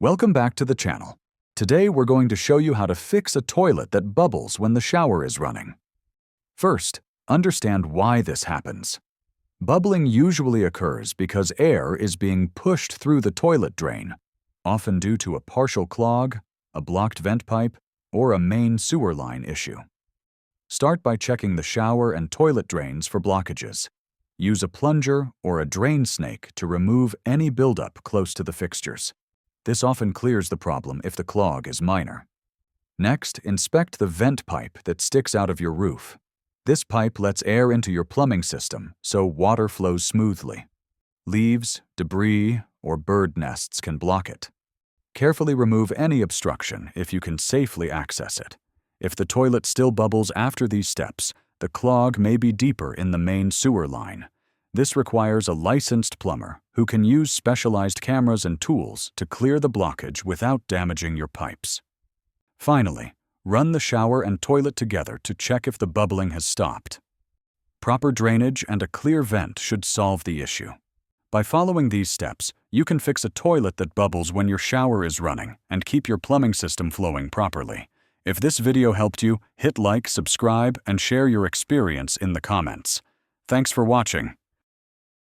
Welcome back to the channel. Today we're going to show you how to fix a toilet that bubbles when the shower is running. First, understand why this happens. Bubbling usually occurs because air is being pushed through the toilet drain, often due to a partial clog, a blocked vent pipe, or a main sewer line issue. Start by checking the shower and toilet drains for blockages. Use a plunger or a drain snake to remove any buildup close to the fixtures. This often clears the problem if the clog is minor. Next, inspect the vent pipe that sticks out of your roof. This pipe lets air into your plumbing system, so water flows smoothly. Leaves, debris, or bird nests can block it. Carefully remove any obstruction if you can safely access it. If the toilet still bubbles after these steps, the clog may be deeper in the main sewer line. This requires a licensed plumber who can use specialized cameras and tools to clear the blockage without damaging your pipes. Finally, run the shower and toilet together to check if the bubbling has stopped. Proper drainage and a clear vent should solve the issue. By following these steps, you can fix a toilet that bubbles when your shower is running and keep your plumbing system flowing properly. If this video helped you, hit like, subscribe, and share your experience in the comments. Thanks for watching.